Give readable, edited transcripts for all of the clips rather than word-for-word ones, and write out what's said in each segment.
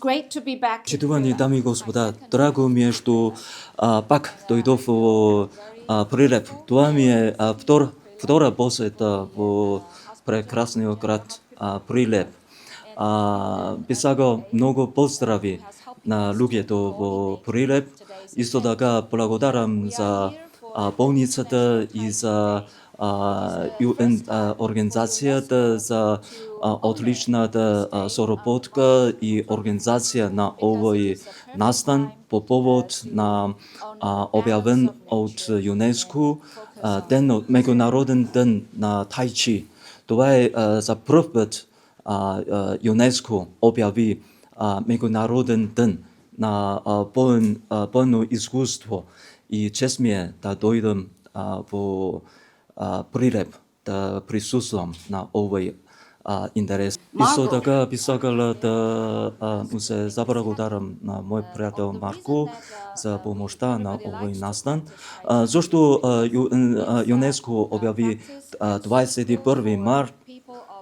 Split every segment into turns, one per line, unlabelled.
great to be back.
Почитувани дами и господа, драго ми е што пак дојдов во Прилеп. Тоа ми е втора посета во прекрасниот град Прилеп. Би сакал многу поздрави на луѓето во Прилеп. Исто така благодарам за болницата и за UN организацијата за одличната соработка и организација на овој настан по повод на објавен од ЮНЕСКО меѓународен ден на тајчи. Тоа е за прв пат ЮНЕСКО објави меѓународен ден на војно искуство и чест ми е да дојдам во Прилеп да присуствувам на овој интерес. Исто така би сакала да му се заблагодарам на мој пријател Марко за помошта на овој настан. Зошто ЮНЕСКО објави 21 март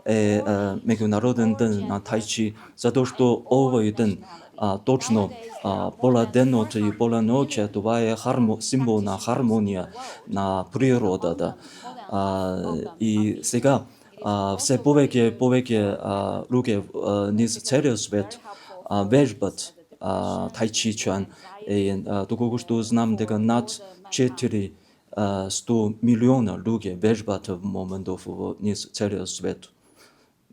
е меѓународен ден на тајчи, затоа што овој ден точно пола денот и пола ноќе тоа е символ на хармонија на природата. И сега се повеќе луѓе низ целиот свет вежбат тајчичан, доколку што знам дека над 400 милиона луѓе вежбат во моментов низ целиот свет.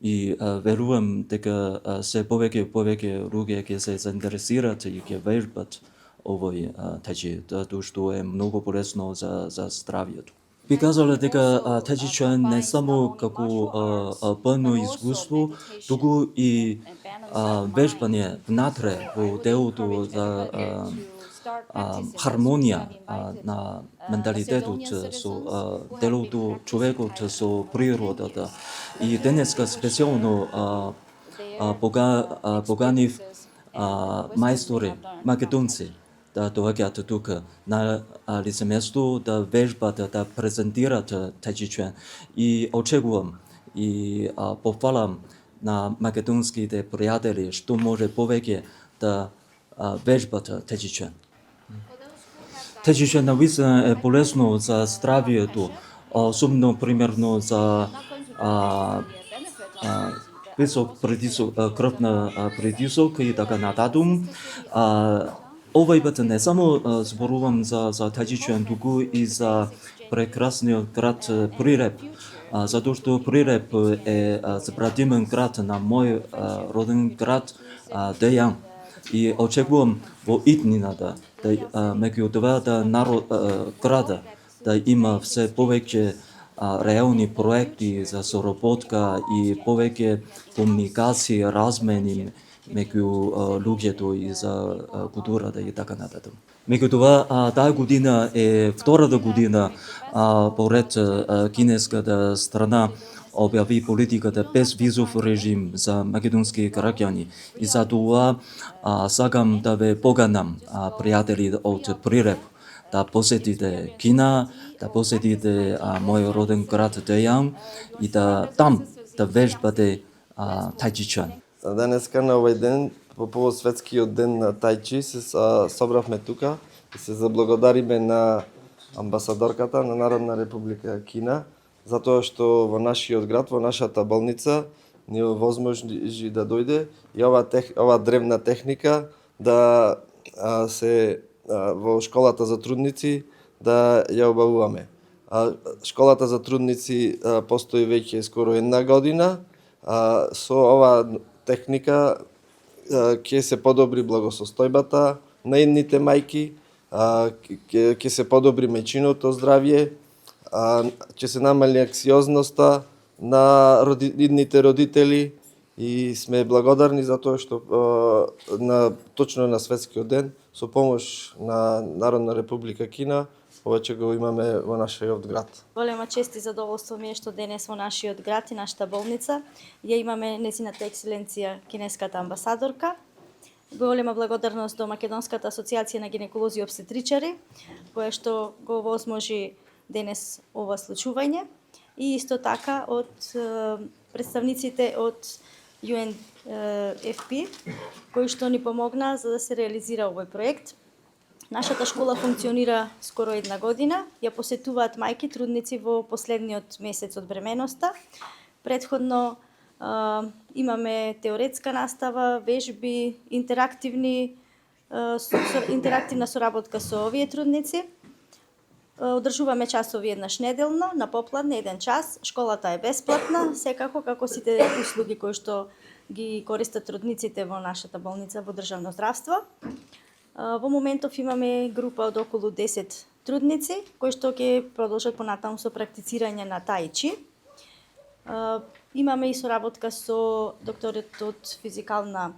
И верувам дека се повеќе луѓе ќе се заинтересираат и ќе вежбат овој тајчи, тоа што е многу полесно за здравјето. Би казала дека тајчичан не само како војно искуство, туку и вежбање внатре во делото за хармонија на менталитетот со делото човекот со природата. И денеска специјално поганив мајстори македонци да доаѓаат тука на лице место да вежбат, да презентираат тајчичан. И очекувам и пофалам на македонските пријатели што може повеќе да вежбат тајчичан. Тајчичан навистина е полесно за здравието, особено примерно за висок крвна притисок и така нататум. Овој пат не само зборувам за тајчичан, туку и за прекрасниот град Прилеп, затоа што Прилеп е забратимен град на мој роден град Дејан. И очекувам во иднината меѓу двата града да има се повеќе реални проекти за соработка и повеќе комуникација, размени меѓу луѓето и за културата и така нататък. Меѓутоа, таа година е втората година поред кинеската страна објави политиката без визов режим за македонски граѓани. И за тоа сакам да ве поканам, пријатели од Прилеп, да посетите Кина, да посетите мој роден град Дејан и там да вежбате тајчичан.
Денеска на овој ден, по повод светскиот ден на тајчи, се собравме тука и се заблагодариме на амбасадорката на Народна република Кина, затоа што во нашиот град, во нашата болница, ни овозможи да дојде и ова древна техника да се во школата за трудници да ја обавуваме. Школата за трудници постои веќе скоро една година. Со ова техника ќе се подобри благосостојбата на идните мајки, ќе се подобри мајчиното здравје, ќе се намали анксиозноста на идните родители и сме благодарни за тоа што точно на светскиот ден со помош на Народна република Кина повеќе го имаме во нашиот град.
Голема чест и задоволство ми е што денес во нашиот град и нашата болница ја имаме незината екселенција кинеската амбасадорка. Голема благодарност до Македонската асоциација на гинеколози и обстетричари, која што го возможи денес ова случување. И исто така од представниците од UNFP, кој што ни помогна за да се реализира овој проект. Нашата школа функционира скоро 1 година. Ја посетуваат мајки трудници во последниот месец од бременоста. Предходно имаме теоретска настава, вежби, интерактивна соработка со овие трудници. Одржуваме часови еднаш неделно, на попладне 1 час. Школата е бесплатна, секако како сите услуги кои што ги користат трудниците во нашата болница во државно здравство. Во моментов имаме група од околу 10 трудници кои што ќе продолжат понатаму со практицирање на таичи. Имаме и соработка со докторот од физикална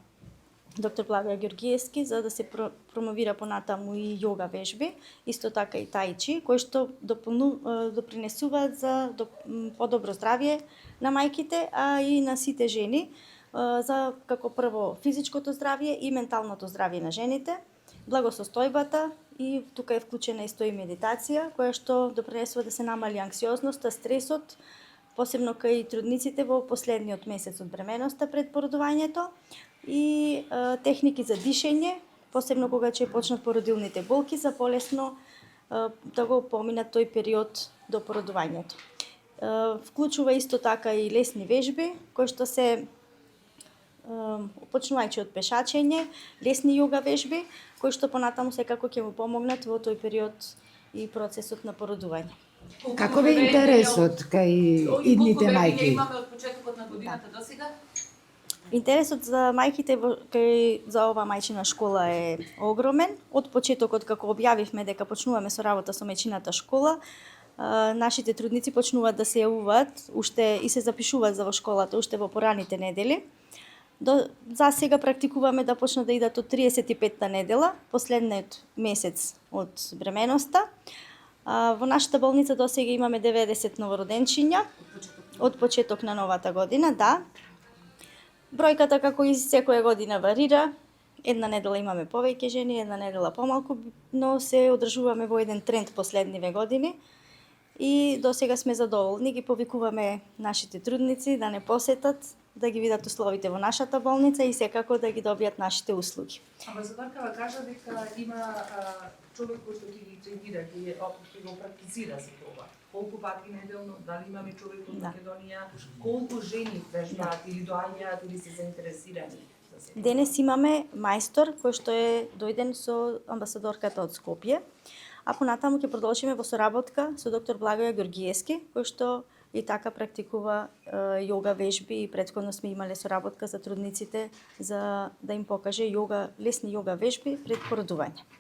доктор Благоја Ѓоргиевски за да се промовира понатаму и јога вежби, исто така и таичи, кои што допринесуваат за подобро здравје на мајките, а и на сите жени, за како прво физичкото здравје и менталното здравје на жените, благосостојбата и тука е вклучена исто и медитација, која што допринесува да се намали анксиозноста, стресот, посебно кај трудниците во последниот месец од бременоста пред породувањето, и техники за дишење, посебно кога ќе почнат породилните болки, за полесно да го поминат тој период до породувањето. Вклучува исто така и лесни вежби, кои што се почнувајќи од пешачење, лесни јога вежби, кои што понатаму секако ќе му помогнат во тој период и процесот на породување.
Каков е интересот кај идните мајки?
Имаме од почетокот на годината до сега?
Интересот за мајките за ова мајчина школа е огромен. Од почетокот како објавивме дека почнуваме со работа со мајчината школа, нашите трудници почнуваат да се јавуваат уште и се запишуваат за во школата уште во пораните недели. За сега практикуваме да почнат да идат од 35-та недела, последниот месец од бременоста. Во нашата болница до сега имаме 90 новороденчиња од почеток на новата година, да. Бројката како и секоја година варира. Една недела имаме повеќе жени, една недела помалку, но се одржуваме во еден тренд последниве години. И до сега сме задоволни, ги повикуваме нашите трудници да не посетат, да ги видат условите во нашата болница и секако да ги добијат нашите услуги.
Амбасадоркава кажа дека има човек кој што ги тренира, ќе го практицира за тоа. Колку пати неделно, дали имаме човек од Македонија, колку жени вежбаат или доаѓаат или се заинтересирани?
Денес имаме мајстор кој што е дојден со амбасадорката од Скопје, а понатаму ќе продолжиме во соработка со доктор Благоја Ѓоргиевски, кој што и така практикува јога вежби и претходно сме имале соработка за трудниците за да им покаже лесни јога вежби пред породување.